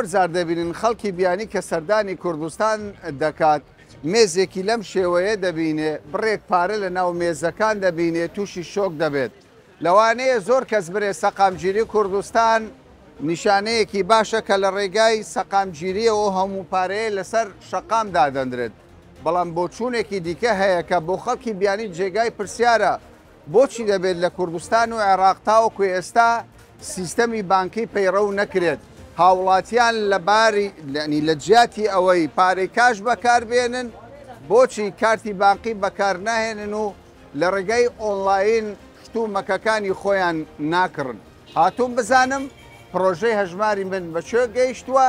زۆر زار دەبینن خەڵکی بیانی کە سەردانی کوردستان دەکات مێزێکی لەم شێوەیە دەبینێ بڕێک پارە لە ناو مێزەکان دەبینێ تووشی شۆک دەبێت لەوانەیە زۆر کەس برێ سەقامگیری کوردستان نیشانەیەکی باشە کە لە ڕێگای سەقامگیریەوە هەموو پارەیە لەسەر شەقام دادەندرێت بەڵام بۆ چوونێکی دیکە هەیە کە بۆ خەڵکی بیانی جێگای پرسیارە بۆچی دەبێت لە کوردستان و عێراق تاوەکو ئێستا سیستەمی بانکی پەیڕەو نەکرێت هاوڵاتیان لەباری لە جیاتی ئەوەی پارەی کاش بەکاربێنن بۆچی کارتی بانقی بەکار ناهێنن و لە ڕێگەی ئۆنلاین شتومەکەکانی خۆیان ناکڕن هاتووم بزانم پرۆژەی هەژماری من بەکوێ گەیشتووە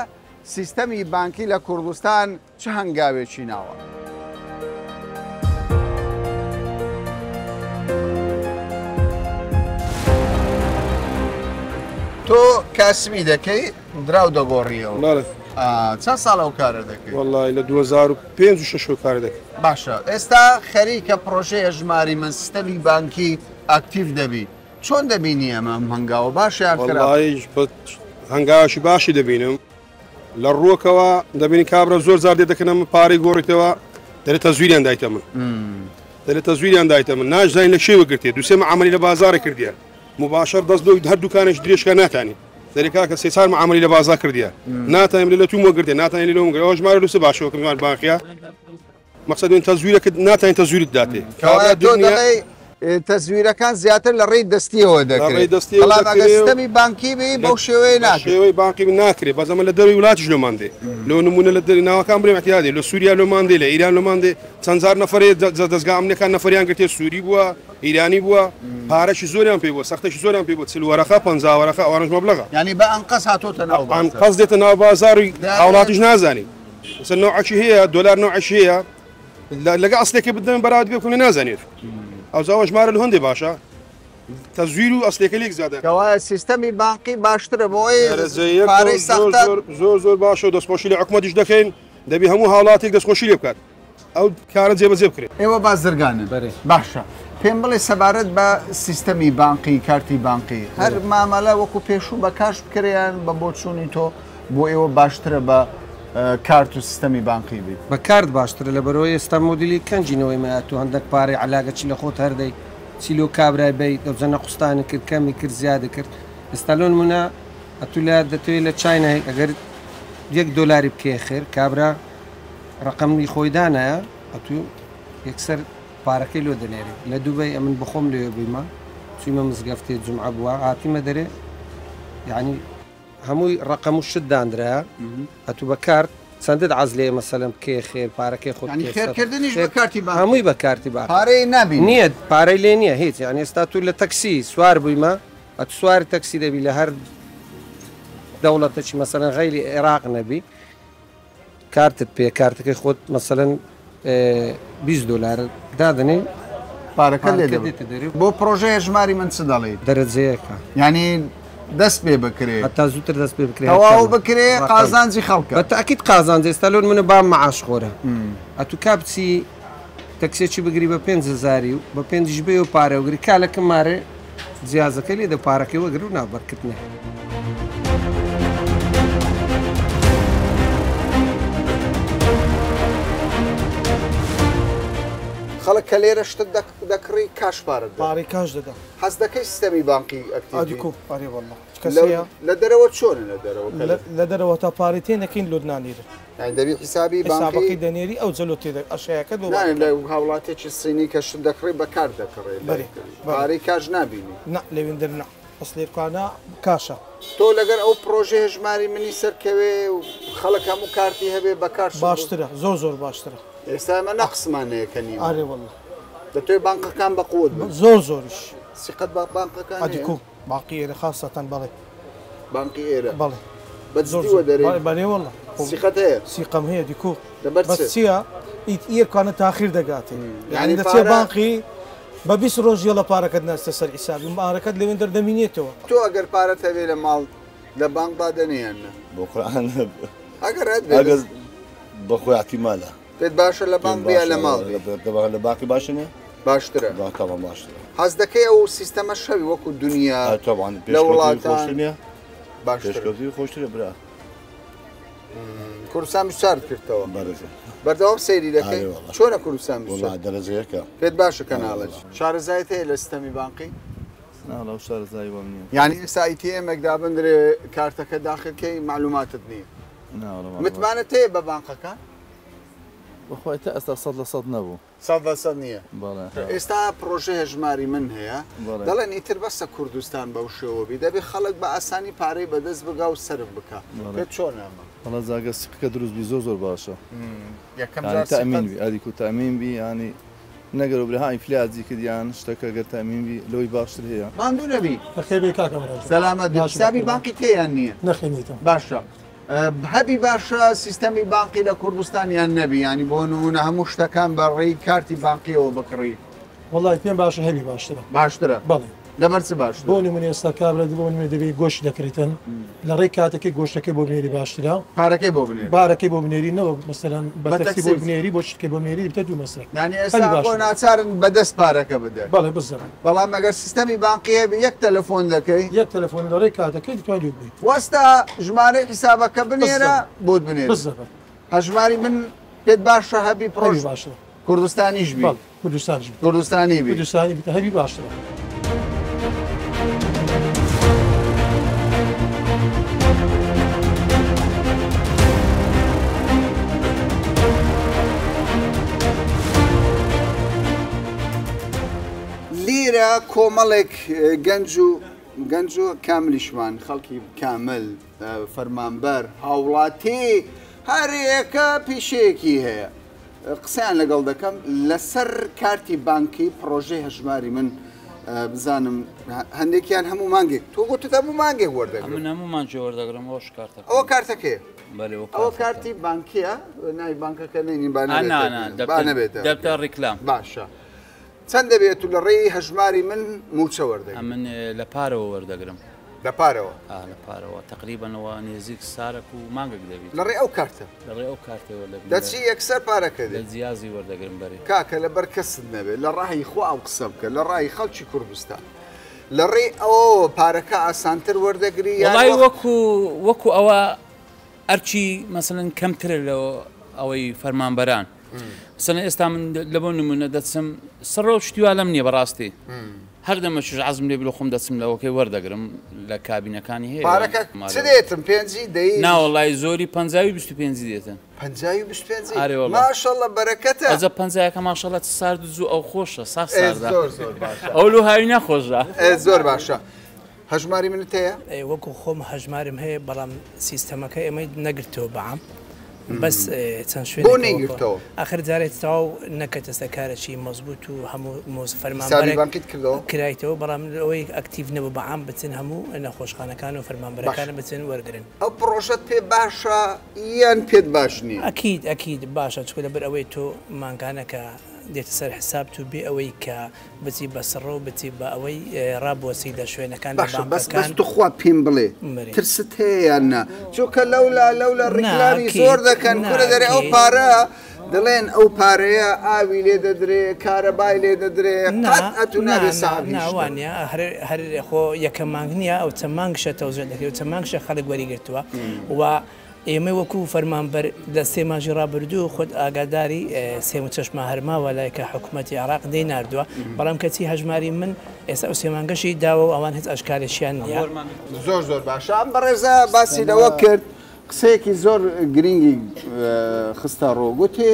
سیستەمی بانکی لە کوردستان چه هەنگاوێکی ناوە تۆ کاسبی دەکەی دراو دەگۆڕیەوە چەند ساڵە و کارە دەکەی؟ وەڵی لە 2005 و 6 کار دەکەم. باشە ئێستا خەریکە پرۆژەی هەژماری من سیستەمی بانکی ئاکتیڤ دەبی چۆن دەبینی ئەمە هەنگاوە باشیان هەنگاوشی باشی دەبینم لە ڕووەکەوە دەبینی کابرا زۆر زار دێ دەکەنم پارەی گۆڕیتەوە دەرێتە زویریان دایتە من دەرێتە زویریان دایتە من ناشزانین لە شێوە گرتێ دووسێ معاملی لە بازارە کردیە مباشر دەست دۆی هەر دوکانش درێژکە ناتانی دەرێکا کە سێ معاملی لە بازار کردیە ناتانیم لە تومە گرتێ ناتانی لەوم ئەوە ژمارە لوسە باشەوەکەمان بانقیە مەقسەد تەزویرەکە ناتانی تەزویرت داتێ تەزویرەکان زیاتر لە ڕێی دەستیەوە دەکرێت سیستەمی بانکی بێ بەو شێوەیە ناکرێت شێوەی بانکی ناکرێت بەزەمە لە دەروی وڵاتیش لۆماندێ لەو نمونە لە دەری ناوەکان بڵێم احتیادێ لە سووریا لۆماندێ لە ئیران لۆماندێ چەند زار نەفرێ دەستگا ئەمنیەکان نەفریان گرتێ سووری بووە ئیرانی بووە پارەشی زۆریان پێ بووە سەختەشی زۆریان پێ بووە 40 وەرەقە 50 وەرەقە ئەوانش مەبلەغە یعنی بە ئەنقەس هاتۆتە ناو ئەنقەس دێتە ناو بازاڕی هاوڵاتیش نازانی مثلا نوعەکی هەیە دۆلار نوعەشی هەیە لەگە ئەسلێکی بدەن بەراورد بێ بکەن نازانێت ئەو زاوە ژمارە لە هەندێ باشە تەزویر و ئەسلێکە لێک زیادە کەوایە سیستەمی بانقی باشترە بۆی پارەی سەختە زۆر باشە و دەستخۆشی لە حکومەتیش دەکەین دەبی هەموو هاوڵاتێک دەستخۆشی لێ بکات ئەو کارە جێبەجێ بکرێت ئێوە بازرگانن باشە پێم بڵێ سەبارەت بە سیستەمی بانقی کارتی بانقی هەر مامەلە وەکو پێشوو بە کاش بکریان بە بۆ چوونی تۆ بۆ ئێوە باشترە بە کارت و سیستەمی بانقی بیت بە کارت باشترە لە بەرەوەی ئێستا مۆدیلی کەنجینەوەی مەهاتوو هەندێک پارەی علاگەچی لە خۆت هەردەی چیلۆ کابرای بیت دەوزەنە قوستانی کرد کەمی کرد زیادە کرد ئێستا لۆ نمونە ئەتو لە دەتوێت لە چاینای ئەگەر $1 بکێ خێر کابرا ڕقەمی خۆی دانایە ئەتو یەکسەر پارەکەی لۆ دەنێری لە دووبەی ئەمن بخۆم لێ بوویمە چوویمە مزگەفتێ جومعە بووە هاتیمە دەرێ یعنی هەمووی ڕقەم و شت دانرا ئەتو بە کارت چەندت عەز لێ مەسەلەن بکێ خێر پارەکەی خۆت خێرکردنیش بە کارتی بانقی هەمووی بە کارتی بانقی پارەی نابین نییە پارەی لێ نییە هیچ یعنی ئێستا تو لە تەکسی سوار بوویمە ئەتو سواری تەکسی دەبی لە هەر دەوڵەتێکی مەسەلەن غەیری عێراق نەبی کارتت پێ کارتەکەی خۆت مەسەلەن $20 دادنێ پارەکە لێ بۆ پرۆژەیە ژماری من چ دەڵێت دەرەجەیەکە ینی دەست پێ بکرێت هەتا زووتر دەست پێ بکرێت تەواو بکرێ قازانجی خەڵکە بە تاکید قازانجی ئێستا لۆ منە با مەعاش خۆرە ئەتو کاپچی تەکسێکی بگری بە 5,000 و بە 5 بێ و پارە وگری کالەکە مارێ جیازەکە لێ دە پارەکەی وەگر و نابەرکردنێ خەڵک کە لێرە شتت دەکڕی کاش پارەت پارەی کاش دەدەم حەز دەکەی سیستەمی بانقی ئەکتیڤ پارەی وەڵڵا لە دەرەوە چۆنە لە دەرەوە تا پارەی تێ نەکەین لۆدنانیرە دەبی حیسابی بانقی دەنێری ئەو جەلۆ تێدا ئەشەیەکە لە هاوڵاتێکی سینی کە شت دەکڕی بەکار دەکڕێت پارەی کاش نبینی لەوێندر نە ئەسلێرکانە کاشە تۆ لەگەر ئەو پرۆژێ هەژماری منی سەرکەوێ و خەڵک هەموو کارتی هەبێ بەکار باشترە زۆر باشترە ئێستا ئەمە نەقسمانەیەکەنی ئارێ وەڵڵا دەتوێت بانقەکان بەقوت زۆریش سیقەت بە بانقەکان ئەدیکو باقی ئێرە خاستەتەن بەڵێ بانقی ئێرە بەڵێ بەجددیوە دەرێت بەڵێ وەڵڵا سیقەت هەیە سیقەم هەیە دیکو بەس چییە ئیرکانە تاخیر دەگاتێ یعنی دەچێ بانقی بە 20 ڕۆژیە لە پارەکەت ناستە سەر حیسابی پارەکەت لەوێن دەردەمینێتەوە تۆ ئەگەر پارەت هەبێ لە ماڵ لە بانقدا دەنێیانە بۆ قورئان ئەگەر بەخۆی احتیمالە پێت باشە لە بانق بیا لە ماڵ لە باقی باشنێ باشترە تاوان باشترە حەز دەکەی ئەو سیستەمە شەوی وەکو دنیا لە وڵاتان باشترە خۆشترە برا کوردستان مشارت کردەوە بەرزە بەردەوام سەیری دەکەی ئاوێ وەڵا. چۆنە کوردستان وڵا مشارت دەرەجەیەکە پێت باشە کەناڵەش شارەزایت هەیە لە سیستەمی بانقی ناڵە شارەزای وەم نییە یعنی ئێستا ئیتیئێمێکدا بندرێ کارتەکە داخلکەی معلوماتت نییە ناڵە متمانەت هەیە بە بانقەکان بەخوای تا ئەستا 100% نەبوو 100% نییە بەڵێ ئێستا پرۆژه هەژماری من هەیە بەڵێ. دەڵێن ئیتر بەسە کوردستان بەو شێوەبی دەبێت خەڵک بە ئاسانی پارەی بەدەست بگا و سرف بکە بەڵێ. پێت چۆن ئەمە بەڵە جاگە سکە دروستبی زۆر باشە یەکەم ینی جار تەمین بی ئەدیک و تەمین بی ینی نەگەرە برها ئینفلاتزی کردیان شتەکە گەر تەمین بی لەوەی باشتر هەیە ماندوو نەبی بەخێبێ کاکەمەڕ سەلامەت حسابی بانقی تێیان نییە نەخێنیتم باشە هەبی باشە سیستەمی بانقی لە کوردستانیان نەبی ینی بۆ نمونە هەموو شتەکان بەڕێی کارتی بانقیەوە بکڕی وڵی پێم باشە هەبی باشترە باشترە بەڵێ لەبەر چ باش بۆ نمونە ئێستا کابرا بۆ نمونە دەبێت گۆشت دەکرێتن لە ڕێی کاتەکەی گۆشتەکەی بۆ بنێری باشترە پارەکەی بۆ بنێ بارەکەی بۆ بنێرینەوە مەسەلەن بەتەکسی بۆ بنێری بۆ شتکەی بۆ بنێری بتە دوو مەسەر ینی ئێستا بۆ ناچارن بەدەست پارەکە بدەن بەڵێ بزە بەڵام ئەگەر سیستەمی بانقی هەبێ یەک تەلەفۆن دەکەی یەک تەلەفۆن لە ڕێی کاتەکەی دەتوانێت بێت وەستا ژمارەی حسابەکە بنێرە بۆت بنێر بزە هەژماری من پێت باشە هەبی هەبی پرۆژ باشترە کوردستانیش بی بەڵێ کوردستانیش کوردستانی بی کوردستانی بتە هەبی باشترە لیرە کۆمەڵێک گەنج و کاملیشمان خەڵکی کامل فەرمانبەر هاوڵاتی هەرێکە پیشەیەکی هەیە قسەیان لەگەڵ دەکەم لەسەر کارتی بانکی پرۆژەی هەژماری من بزانم هەندێکیان هەموو مانگێک تۆ گوتت هەموو مانگێک وەردەگرم من هەمومان جۆوەردەگرم ئەوش کارتە ئەوە کارتەکەیە بەێ ئەوە کارتی بانکیە ناوی بانکەکە نین بانەبێت دەبتە ڕیکلام باشە چەند دەبێت و لە ڕێی هەژماری من موچە وەردەگرم من لە پارەوە وەردەگرم لەپارەوە لە پارەوە تقریبانەوە نێزیک سارێک و مانگێک دەبێت لە ڕێ ئەو کارتە لە ڕێ ئەو کارتەوە دەچی یەکسەر پارەکە لە جیازی وەردەگرم بەرێ کاکە لەبەر کەست نەبێت لە ڕاهی خوا ئەو قسە بکە لە ڕای خەڵکی کوردستان لە ڕێ ئەوە پارەکە ئاسانتر وەردەگری وڵی وەکو ئەوە ئەرچی مەسەن کەمترە لەوە ئەوەی فەرمانبەران سنە ئێستا من لە بۆ نمونە دەچم سڕ و شتیوا لەم نییە بەڕاستی هەر دەمەش عزم لێ بلو خۆم دەچم لەوەکەی وەردەگرم لە کابینەکانی هەیە پارەکە چ دێتم پێنجی دەی ناوەڵی زۆری 25 دێتن 25 ئارێ وەڵا. ماشەڵڵە بەرەکەتە ئەزە 50 ماشەڵە سارد زوو ئەو خۆشە سا ساردا ئەو لو هاوی نەخۆشە زۆر باشە هەژماری منت هەیە وەکو خۆم هەژمارم هەیە بەڵام سیستەمەکە ئێمەی نەگرتەوە بەعام بەس چەند شوێن بۆ نەیگرتەوە ئاخر جارێت تاو نەکەتەستە کارەی مەزبوط و هەموو مۆز حسابی فەرمانبەرێک بانکیت کردەوە کرایتەوە بەڵام ئەوەی ئەکتیڤ نەبوو بەعام بچن هەموو نەخۆشخانەکان و فەرمانبەرەکانە بچن وەرگن ئەو پرۆژەت پێ باشە یان پێت باش نییە ئەکید باشە چکە لەبەر ئەوەی تۆ مانگانەکە دێتە سەر حساب تو بێ ئەوەی کە بچی بەسڕۆ و بچی بە ئەوەی ڕابوەسی لە شوێنەکان باشە بەس توخوا پێم بڵێ ترست هەیەیاننا چۆکە لەولا ڕیکلامی زۆر دەکەن کورە دەرێ ئەو پارە دەڵێن ئەو پارەیە ئاوی لێ دەدرێ کارەبای لێ دەدرێ ئەتو نابێ ساحبی ناوانە هەر خۆ یەکەم مانگ نییە ئەو چەند مانگشە تەوزێت دەکرێت چەند مانگشە خەڵک وەریگرتووە و ئێمە وەکو فەرمانبەر لە سێ ماژی ڕابردوو خۆت ئاگاداری سێم چەشمە هەرماوە لایکە حکوومەتی عراق دەی نردووە بەڵام کەچی هەژماری من ئێستا ئەو سێمانگەشی داوە و ئەوان هیچ ئەشکالێکیان نییە زۆر باشە ئەم بەڕێزە باسی لەوە کرد قسەیەکی زۆر گرنگی خستە ڕۆ گوتێ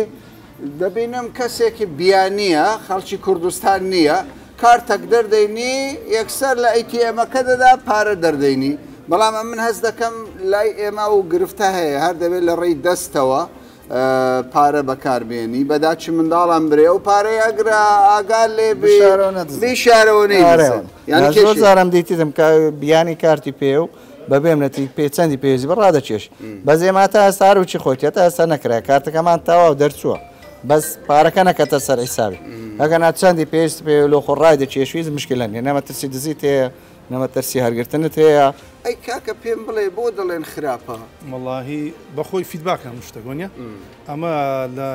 دەبینم کەسێکی بیانیە خەڵکی کوردستان نییە کارتەک دەردەینی یەکسەر لە ئەیتیئەمەکە دەدا پارە دەردەینی بەڵام من هەست دەکەم لای ئێمە و گرفتە هەیە هەر دەبێت لە ڕێی دەستەوە پارە بەکاربێنی بەداچی منداڵان برێ و پارەی ئەگرا ئاگال لێ بشارەوە نەی زۆر زارم دیتیدم بیانی کارتی پێ و بەبێمنەتی پێچەندی پێویستی بەڕادەکێش بەس ئێمە تا ئێستا هەر وچی خۆتیێتە ئێستا نەکرا کارتەکەمان تاوا و دەرچووە بەس پارەکە نەکەتە سەر حیسابی ئەگەر چەندی پێویست پێ لۆ خۆڕای دەچێشویست مشکلە نیە نەمە ترسی دزیت هەیە نەمە تەرسی هەرگرتنت هەیە ئەی کاکە پێم بڵێ بۆ دەڵێن خراپە وەڵاهی بەخۆی فیدباکە شتەگۆنیە ئەمە لە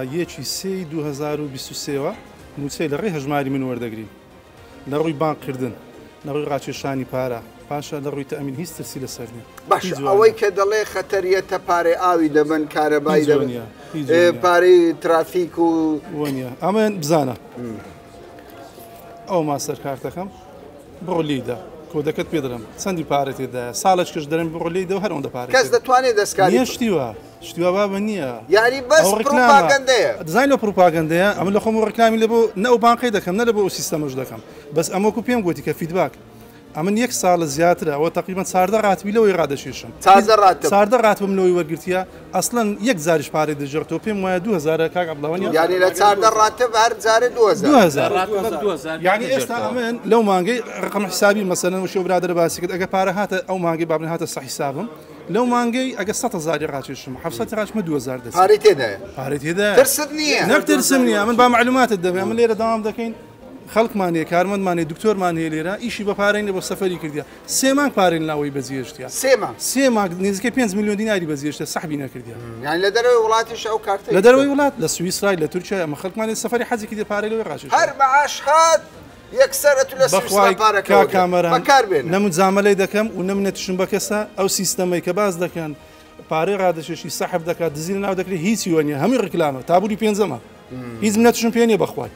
2023ەوە موچەی لە ڕێی هەژماری من وەردەگرین لە ڕووی بانکردن لە ڕووی ڕاکێشانی پارە پاشە لە ڕووی تەمین هیچ ترسی لەسەر نیە باش ئەوەی کە دەڵێ خەتەریەتە پارەی ئاوی دەبن کارەبای دەبن پارەی ترافیک و وانە ئەمە بزانە ئەو ماسەر کارتەکەم بڕۆلیدا کۆدەکەت پێ دەرم چەندی پارێت تێدا ساڵش کەش دەرم بڕۆلیدا و هەرەوەندە پارێت کەس دەتوانێت دەستکاری شتیوە بابە نییە یاری بەس پروپاگەندەیە دەزانین لە پروپاگەندەیە ئەمە لە خۆم ڕکلامی لە بۆ نە ئەو بانقی دەکەم نە لە بۆ ئەو سیستەمەش دەکەم بەس ئەمەکو پێم گوتی کە فیدباک ئەمن یەک ساڵە زیاترە ئەوە تقریبان چاردە ڕاتبی لەوەی ڕادەشێشم چاردە ڕاتبم لەوەی وەرگرتیە ئەسڵەن یەک زاریش پارێ دەژێتەوە پێم وایە 2000 کاک عەبدڵاوانی یعنی لە چاردە ڕاتب هەر جارێ 2000 یعنی ئێستا ئەمن لەو مانگەی ڕقم حسابی مەسەلەن وشێ برادر باسی کرد ئەگە پارە هاتە ئەو مانگەی بابن هاتە سە حسابم لەو مانگەی ئەگە 100,000 ڕاکێشم 700 ڕاچمە 2000 دەست پارەی تێدایە پارەی تێدایە ترست نییە نەترسم نییە من با معلوماتت دەبێ ئەمە لێرە داوام دەکەین خەڵکمانێ کارمەندمانێ دکتۆرمان هەیە لێرە ئیشی بە پارەین بۆ سەفەری کردیا سێمان پارێن ناوەی بەجێشتیا سێمان نزیکە 5 میلیۆن دیناری بەجێشتە سەحبی نەکردیا یعنی لە دەرەوەی وڵاتیش ئەو کارتە لە دەرەوەی وڵات لە سوئیسرای لە تورکیا ئەمە خەڵکمانێ سەفەری حەجی کردی پارەی لەوەی ڕاشێش هەر بەعاش هات یەکسەرە تو لە سوئیسرا پارەکە کامەران نەمجامەلەی دەکەم و نەمنەتشم بە کەسە ئەو سیستەمەی کە باز دەکەن پارەی ڕادەشێشی سەحب دەکات دزین ناو دەکرێت هیچی وە نیە هەمووی ڕکلامە تابووری پێنجەمە هیچ منەتشم پێ نییە بەخوای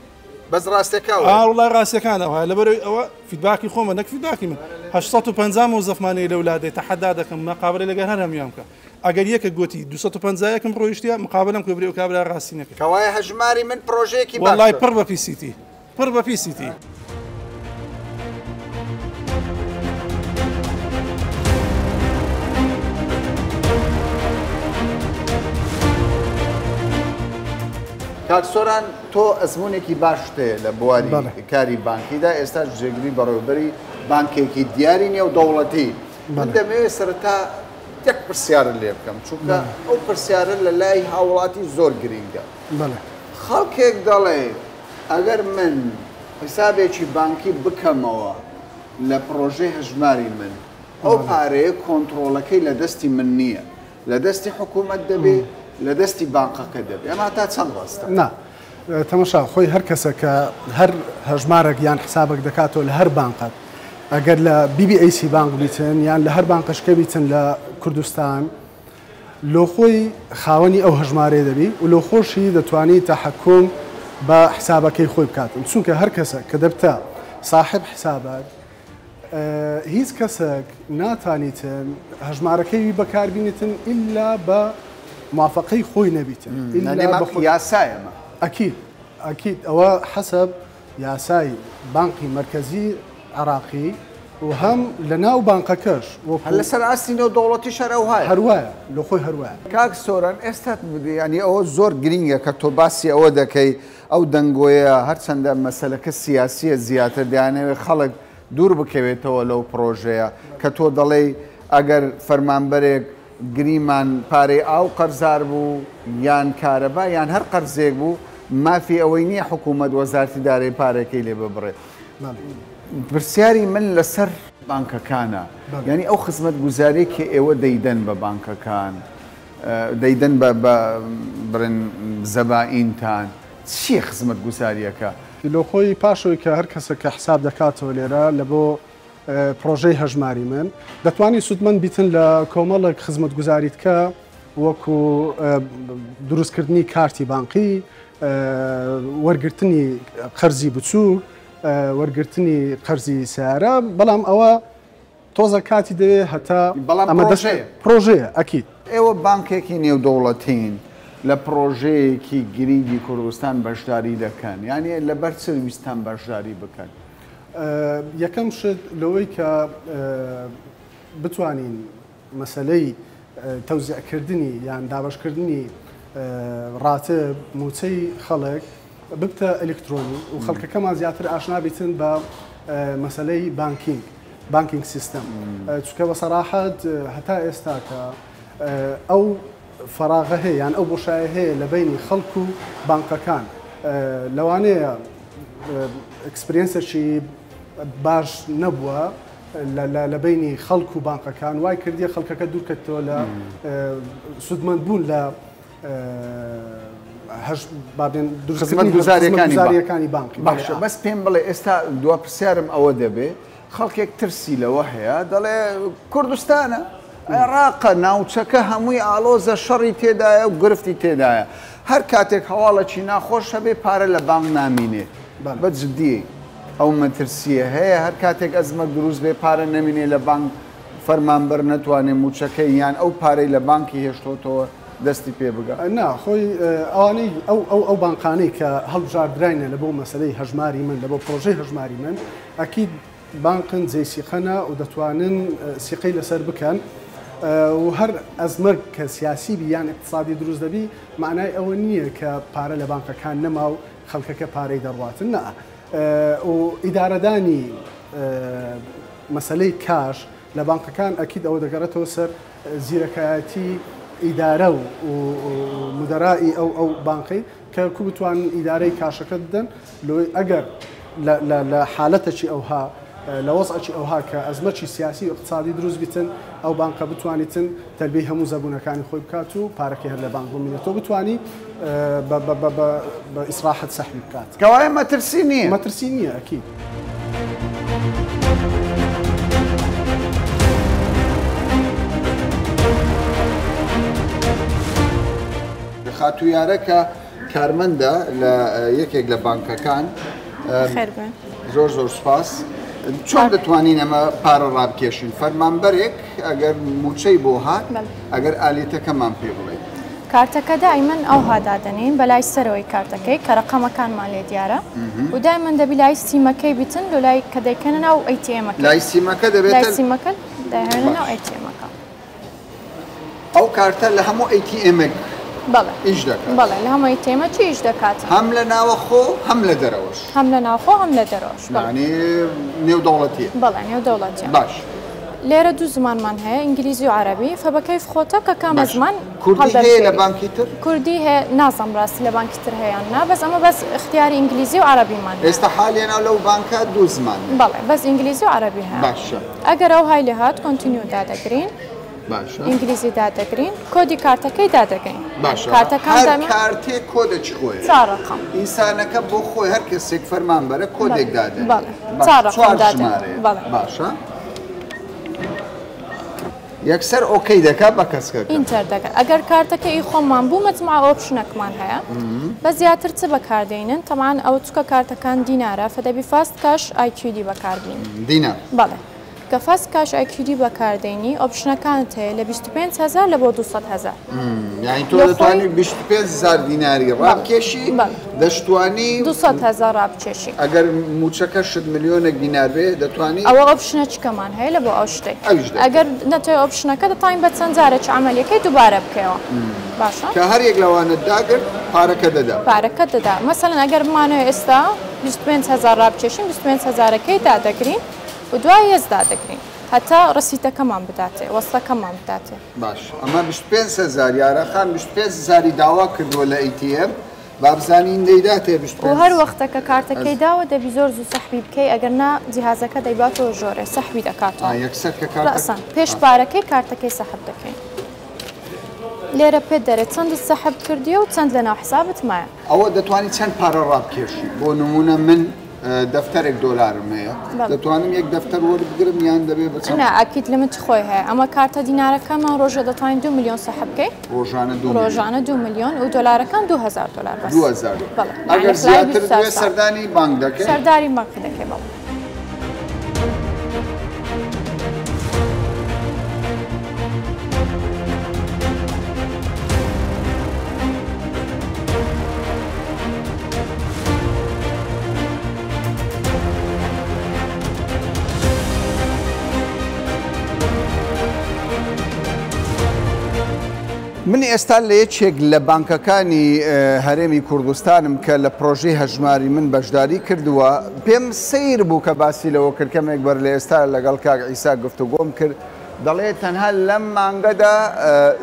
بەس ڕاستەکەوە وڵای ڕاستەکانەوە لەبەرەوەی ئەوە فیدباکی خۆمە نەک فیدباکی من 850 مۆزەفمانەیە لە وڵاتێ تەحەدا دەکەم مەقابلەی لەگەر هەر هەمیان بکە ئەگەر یەکە گوتی 250 ڕۆیشتە مقابلم کە برێ و کابرا ڕاستی نەکرد کەوایە هەژماری من پرۆژەیەکی وڵای پڕ بە پیسیتی پڕ بە پیسیتی کاکسۆران تۆ ئەزمونێکی باش تێ لە بواری کاری بانکیدا ئێستا ژێگری بەڕێوەبەری بانکێکی دیاری نیە و دەوڵەتی من دەمەوێت سەرەتا یەک پرسیارە لێ بکەم چونکە ئەو پرسیارە لە لای هاوڵاتی زۆر گرینگە خەڵکێک دەڵێ ئەگەر من حسابێکی بانکی بکەمەوە لە پرۆژەی هەژماری من ئەو پارەیە کۆنتڕۆڵەکەی لە دەستی من نییە لە دەستی حکوومەت دەبێت لە دەستی بانقەکە دەبێت ئەمە تا چەند ڕاستە نا تەماشا خۆی هەر کەسە کە هەر هەژمارێک یان حسابێک دەکاتەوە لە هەر بانقەت ئەگەر لە BBAC بانک بیتن یان لە هەر بانقەشکە بیتن لە کوردستان لۆ خۆی خاوەنی ئەو هەژمارێ دەبی و لۆ خۆشی دەتوانێت تەحەکوم بە حسابەکەی خۆی بکاتن چونکە هەر کەسە کە دەبتە صاحب حسابات هیچ کەسێک ناتوانیتن هەژمارەکەی بەکاربینێتن ئیلا بە موافقەی خۆی نەبیتن یاسایەمە ئەکید ئەوە حەسەب یاسای بانقی مرکزی عراقی و هەم لە ناو بانقەکەش لەسەر ئاستینەوە دەوڵەتی شەرە وهایە هەروایە لە خۆی هەروایە کاک سۆران ئێستات بدی ینی ئەوە زۆر گرینگە کە تۆ باسی ئەوە دەکەی ئەو دەنگۆیە هەرچەندە مەسەلەکە سیاسیە زیاتر دەیانەوێت خەڵک دوور بکەوێتەوە لەو پرۆژەیە کە تۆ دەڵێ ئەگەر فەرمانبەرێک گریمان پارەی ئاو قەرزار بوو یان کارەبا یان هەر قەرزێک بوو مافی ئەوەی نییە حکوومەت وەزارتی دارەی پارەکەی لێ ببڕێت پرسیاری من لەسەر بانکەکانە یعنی ئەو خزمەت گوزارێکی ئێوە دەیدەن بە بانکەکان دەیدەن بە برن زەبائینتان چیە خزمەت گوزاریەکە لۆ خۆی پاشەوەی کە هەر کەسە کە حساب دەکاتەوە لێرە لە بۆ پرۆژەی هەژماری من دەتوانانی سوودمەند بیتن لە کۆمەڵێک خزمەت گوزاریت کە وەکو دروستکردنی کارتی بانقی وەرگرتنی قەرزی بچوو وەرگرتنی قەرزی سیارە بەڵام ئەوە تۆزە کاتی دەوێت هەتا ئەمە پرۆژەیە ئەکید ئێوە بانکێکی نێودەوڵەتین لە پرۆژەیەکی گرنگی کوردستان بەشداری دەکەن یعنی لەبەر چ ویستان بەشداری بکەن یەکەم شت لەوەی کە بتوانین مەسلەی تەوزیعکردنی یان دابەشکردنی ڕاتب موچەی خەڵک ببتە ئەلکترۆنی و خەڵکەکەمان زیاتر ئاشنا بیتن بە مەسلەی بانکینگ سیستەم چونکە بەسەراحەت هەتا ئێستا کە ئەو فەراغە هەیە یان ئەو بۆشایە هەیە لە بینی خەڵک و بانکەکان لەوانەیە ئەکسپرینسەشی باش نەبووە لە بینی خەڵک و بانکەکان وای کردیە خەڵکەکە دوورکەوە لە سوودمەند بوون لە خزمەت گوزاریەکانی بانکی باشە بەس پێم بڵێ ئێستا دوا پرسیارم ئەوە دەبێت خەڵکێک ترسی لەوە هەیە دەڵێ کوردستانە عێراقە ناوچەکە هەمووی ئالۆزە شەڕی تێدایە و گرفتی تێدایە هەر کاتێک هەواڵەکی ناخۆش هەبێ پارە لە بانک نامینێ بە جددی ئەو مەترسیە هەیە هەر کاتێک ئەزمە دروست بێ پارە نەمینێ لە بانک فەرمانبەر نەتوانێت موچەکەی یان ئەو پارەی لە بانکی هێشتۆتەوە دەستی پێ بگە نا خۆی ئەوانەی ئەو بانقانەی کە هەڵبژاردراینە لە بۆ مەسلەی هەژماری من لە بۆ پرۆژەی هەژماری من ئەکید بانقن جێی سیقەنە و دەتوانن سیقەی لەسەر بکەن و هەر ئەزمەر کە سیاسی بیان اقتصادی دروست دەبی معنای ئەوە نییە کە پارە لە بانکەکان نەما و خەڵکەکە پارەی دەڕواتن نا و ئیدارەدانی مەسلەی کاش لە بانکەکان ئەکید ئەوە دەگەڕێتەوە سەر زیرەکایەتی ئیدارە و مدەرائی ئەو بانقی کە کو بتوانن ئیدارەی کاشەکە بدەن لۆی ئەگەر لە حالەتەکی ئەوها لە وەزعی ئەوها کە ئەزمەکی سیاسی و اقتصادی دروست بیتن ئەو بانکە بتوانیتن تەلبیەی هەموو زەبوونەکانی خۆی بکات و پارەکەی هەر لە بانک بمێنێتەوە بتوانی بە ئیسراحەت سەحبی بکات کەوایە مەترسی نییە مەترسی نییە ئەکید خاتوویارەکە کارمەندە لە یەکێک لە بانکەکان زۆر زۆر سپاس چۆن دەتوانین ئەمە پارە ڕابکێشین فەرمانبەرێک ئەگەر موچەی بۆ هات ئەگەر ئالێتەکەمان پێ بڵێت کارتەکە دایمەن ئەو هادادەنین بەلای سەرەوەی کارتەکەی کە ڕقەمەکانمان لێ دیارە و دایمەن دەبی لای سیمەکەی بیتن لە لای کە دەیکەنە ناو ئەیتیێمەکە لای سیمەکە دەبێت لای سیمەکە دەهێنە ناو ئەیتیێمەکە ئەو کارتە لە هەموو ئەیتیێمێک ئیش دەکات بەڵێ لە هەمووی تێمە چی ئیش دەکات هەم لە ناوەخۆ هەم لە دەرەوەش هەم لە ناوخۆ هەم لە دەرەوەش نێودەوڵەتیە بەڵێ نێودەوڵەتیە باش لێرە دوو زمانمان هەیە ئینگلیزی و عەرەبی فبەکەیف خۆتە کە کامە زمان کوردی هەیە لە بانکی تر کوردی هەیە نازەم ڕاستی لە بانکی تر هەیەیان نا بەس ئەمە بەس اختیاری ئینگلیزی و عەرەبیمان ئێستا حالیانە لەو بانکە دوو زمان بەڵێ بەس ئینگلیزی و عەرەبی هەیە باشە ئەگەر ئەو های لە هات کۆنتینیو دادەگرین ئینگلیزی دادەگرین کۆدی کارتەکەی دادەگەین هەر کارتێک کۆدەچی خۆی چوار ڕقم ئینسانەکە بۆ خۆی هەر کەسێک فەرمانبەرە کۆدێک دادێن چوار ڕقم دادێن باشە یەکسەر ئۆکەی دەکات بە کەسکەکە ئینتەر دەکات ئەگەر کارتەکەی خۆمان بوو مەجموعە ئۆپشنەکمان هەیە بە زیاتر چ بەکاردێنن تەمان ئەو چکە کارتەکان دینارە فدەبی فاست کاش ئایکیودی بەکاربین دینار بەڵێ کە فاست کاش ئایکیودی بەکاردێنی ئۆپشنەکانت هەیە لە 25,000 لە بۆ 200,000 یعنی تۆ دەتوانانی 25,000 دیناری ڕابکێشی دەشتوانی 200,000 ڕابکێشی ئەگەر موچەکە 100 ملیۆنێک دینار بێ دەتوانی ئەوە ئۆپشنە چکەمان هەیە لە بۆ ئەو شتێک ئەگەر نەتوێ ئۆپشنەکە دەتوانین بە چەند جارێکی عملیەکەی دووبارە بکەوە باشە کە هەر یەک لەوانت داگرت پارەکە دەدا پارەکە دەدا مەسەڵەن ئەگەر بمانەوە ئێستا 25,000 ڕابکێشین 25,000ەکەی دادەگرین و دوای هێزدا دەگرین هەتا ڕسیتەکەمان بداتێ وەستەکەمان بداتێ باش ئەمە 25,000 یارەخان 25,000 داوا کردووە لە ئەیتیێم بابزانین دەیداتێ و هەر وەختەکە کارتەکەی داوە دەبی زۆر زوو سەحبی بکەی ئەگەر نا جیهازەکە دەیباتەوە ژۆرێ سەحبی دەکاتەوە یەکسەر کە کارتەکە پێش پارەکەی کارتەکەی سەحب دەکەین لێرە پێ دەرێت چەندت سەحب کردیە و چەند لە ناو حسابت مایە ئەوە دەتوانانی چەند پارە ڕابکێشی بۆ نمونە من دەفتەرێک دۆلارم هەیە دەتوانم یەک دەفتەر وەربگرم یان دەبێ بچم ئاکیت لەمت خۆی هەیە ئەمە کارتە دینارەکەمان ڕۆژە دەتوانین 2 ملیۆن سەحب بکەیت ڕۆژانە 2 ملیۆن و دۆلارەکان 2,000 دلار بەس 2,000 ئەگەر زیاتر دوێ سەردانی بانک دەکەی سەرداری بانکی دەکەی بەڵێ من ئێستا لە یەکێک لە بانکەکانی هەرێمی کوردستانم کە لە پرۆژەی هەژماری من بەشداری کردووە پێم سیر بوو کە باسی لەوە کردکەمێک بەر لە ئێستا لەگەڵ کاک عیسا گفتوگۆم کرد دەڵێت تەنها لەم مانگەدا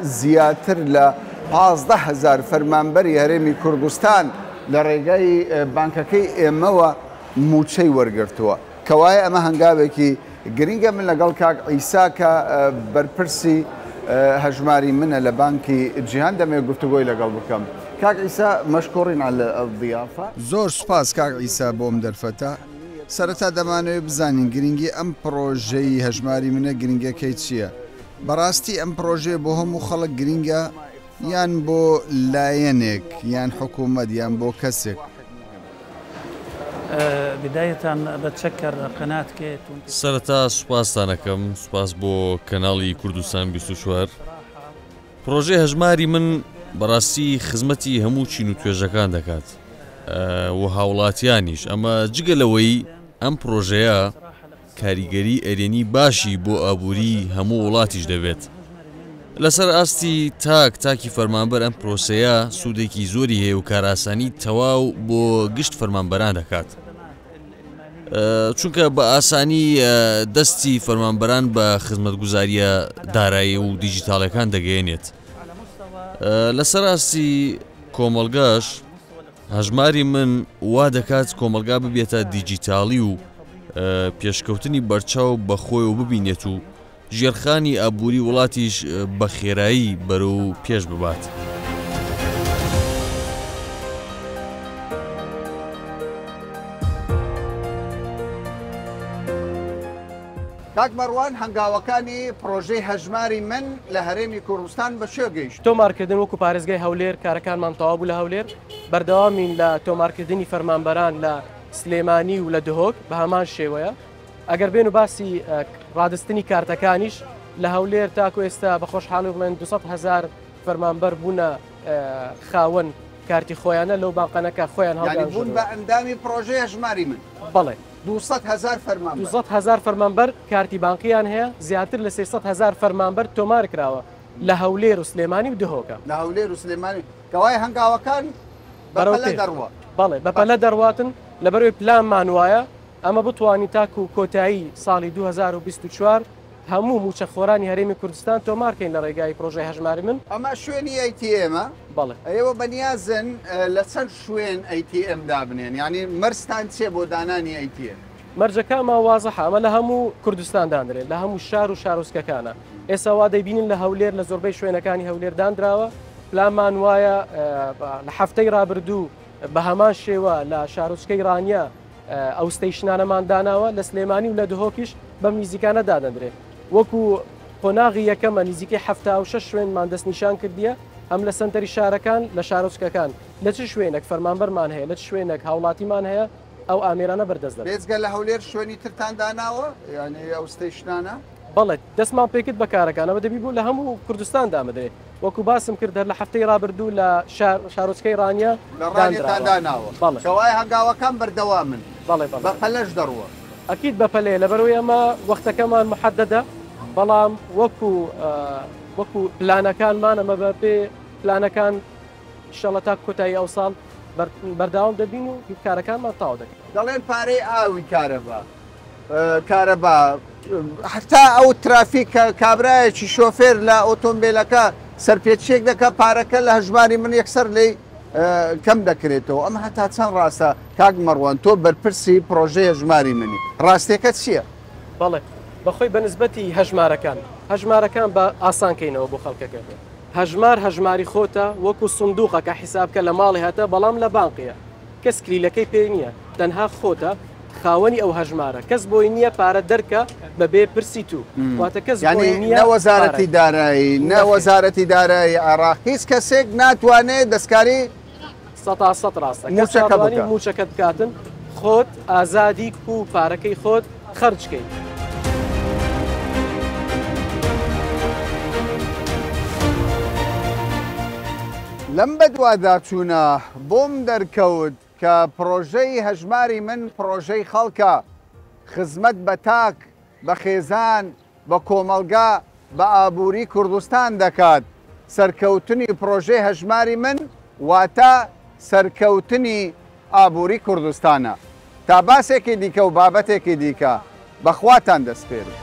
زیاتر لە 15,000 فەرمانبەری هەرێمی کوردستان لە ڕێگای بانکەکەی ئێمەوە موچەی وەرگرتووە کەوایە ئەمە هەنگاوێکی گرنگە من لەگەڵ کاک عیسا کە بەرپرسی هەژماری منە لە بانکی جیهان دەمێت گفتوگۆی لەگەڵ بکەم کاک عیسا مەشکۆڕین على الضیافە زۆر سپاس کاک عیسا بۆم دەرفەتە سەرەتا دەمانەوێت بزانین گرنگی ئەم پرۆژەی هەژماری منە گرنگەکەی چییە؟ بەڕاستی ئەم پرۆژێ بۆ هەموو خەڵک گرنگە یان بۆ لایەنێک یان حکوومەت یان بۆ کەسێک؟ سەرەتا سوپاسان دەکەم، سوپاس بۆ کەناڵی کوردستان 24. پرۆژەی هەژماری من بەڕاستی خزمەتی هەموو چین و توێژەکان دەکات و هاوڵاتیانیش. ئەمە جگە لەوەی ئەم پرۆژەیە کاریگەری ئەرێنی باشی بۆ ئابووری هەموو وڵاتیش دەبێت. لەسەر ئاستی تاکی فەرمانبەر ئەم پرۆسەیە سوودێکی زۆری هەیە و کاراسانی تەواو بۆ گشت فەرمانبەران دەکات، چونکە بە ئاسانی دەستی فەرمانبەران بە خزمەتگوزاریە دارایی و دیجیتاڵەکان دەگەێنێت. لەسەر ئاستی کۆمەڵگاش هەژماری من وا دەکات کۆمەلگا ببێتە دیجیتاڵی و پێشکەوتنی بەرچاو بەخۆی و ببینێت و ژێرخانی ئابووری وڵاتیش بە خێرایی بەرەو پێش ببات. کاک مەڕوان هەنگاوەکانی پرۆژەی هەژماری من لە هەرێمی کوردستان بە شێ گەیشت؟ تۆمارکردن وەکو پارێزگای هەولێر کارەکانمان تەواو بوو لە هەولێر، بەردەوامین لە تۆمارکردنی فەرمانبەران لە سلێمانی و لە دهۆک بە هەمان شێوەیە. ئەگەر بێن و باسی ڕادستنی کارتەکانیش لە هەولێر تاکو ئێستا بە خۆشحاڵی بڵێن 200,000 فەرمانبەر بوونە خاوەن کارتی خۆیانە لەو باقەنەکە خۆیان هەڵبوون بە ئەندامی پرۆژەی هەژماری من. بەڵێ 200,000 فەرمانبەر 200,000 فەرمانبەر کارتی بانقییان هەیە، زیاتر لە 300,000 فەرمانبەر تۆمار کراوە لە هەولێر و سلێمانی و دهۆکە. لە هەولێر و سلێمانی کەوای هەنگاوەکان بەپەلە دەڕوە. بەڵێ بەپەلە دەڕواتن لەبەرەوەی پلانمان وایە ئەمە بتوانین تاکو و کۆتایی ساڵی 2024 هەموو موچەخۆرانی هەرێمی کوردستان تۆمارکەین لە ڕێگای پرۆژەی هەژماری من. ئەمە شوێنی ئەیتیئێمە؟ بەڵێ. ئێوە بەنیازن لە چەند شوێن ئەیتیئێم دابنێن، یعنی مەرجتان چێ بۆ دانانی ئەیتیئێم؟ مەرجەکانمان وازەحە، ئەمە لە هەموو کوردستان دانرێت، لە هەموو شار و شارۆچکەکانە. ئێستا وا دەیبینن لە هەولێر لە زۆربەی شوێنەکانی هەولێر دانراوە. پلانمان وایە لە هەفتەی ڕابردوو بە هەمان شێوە لە شارۆچکەی ڕانیا ئەو ستەیشنانەمان داناوە، لە سلێمانی و لە دهۆکیش بەم نزیکانە دادەندرێت. وەکو قۆناغی یەکەمە نزیکەی 76 شوێنمان دەست نیشان کردیە، ئەم لە سنتەری شارەکان لە شارۆچکەکان لە چ شوێنێک فەرمانبەرمان هەیە، لە چ شوێنێک هاوڵاتیمان هەیە ئەو ئامێرانە بەردەست دەبێت. بێجگە لە هەولێر شوێنی ترتان داناوە یعنی ئەو ستەیشنانە؟ بەڵێ دەستمان پێکرد بە کارەکانەوە دەبی بوو لە هەموو کوردستان دامەدرێت. وەکو باسم کرد لە هەفتەی ڕابردوو لە شارۆچکەی ڕانیا داناوە. کەوای هەنگاوەکان بەردەوامن. بەڵێ بەپەلەش دەڕوە. ئەکید بەپەلێ لەبەرەوەی ئەمە وەختەکەمان محەددە، بەڵام وەکو پلانەکانمان ئەمە بە پێ پلانەکان ئینشەڵڵا تا کۆتایی ئەو ساڵ بەرداوام دەبین و کارەکانمان تاوا دەکەین. دەڵێن پارەی ئاوی کارەبا حتا ئەو ترافیک کابرایەکی شۆفێر لە ئۆتۆمبیلەکە سەرپێچێک دەکە پارەکە لە هەژماری من یەکسەر لێ کەم دەکرێتەوە. ئەمە هەتا چەند ڕاستە کاک مەڕوان تۆ بەرپرسی پرۆژەی هەژماری منی، ڕاستیەکە چییە؟ بەڵێ بەخۆی بەنسبەتی هەژمارەکان بە ئاسانکەینەوە بۆ خەڵکەکە. هەژماری خۆتە وەکو سندوقەکە حیسابکە لە ماڵی هاتە بەڵام لە بانقیە، کەس کلیلەکەی پێ نییە، تەنها خۆتە خاوەنی ئەو هەژمارە، کەس بۆی نییە پارە دەرکە بەبێ پرسی تو، واتە کەس بۆی نییە نەوەزارەتی دارایی نەوەزارەتی دارایی عێراق هیچ کەسێک ناتوانێت دەستکاری 100% ڕاستە موچەکە بکاتن، خۆت ئازادی و پارەکەی خۆت خەرجکەیت. لەم بەدووادا چوونە بۆم دەرکەوت کە پرۆژەی هەژماری من پرۆژەی خەڵکە، خزمەت بە تاک بە خێزان بە کۆمەلگا بە ئابووری کوردستان دەکات. سەرکەوتنی پرۆژەی هەژماری من واتە سەرکەوتنی ئابووری کوردستانە. تا باسێکی دیکە و بابەتێکی دیکە بەخواتان دەسپێرم.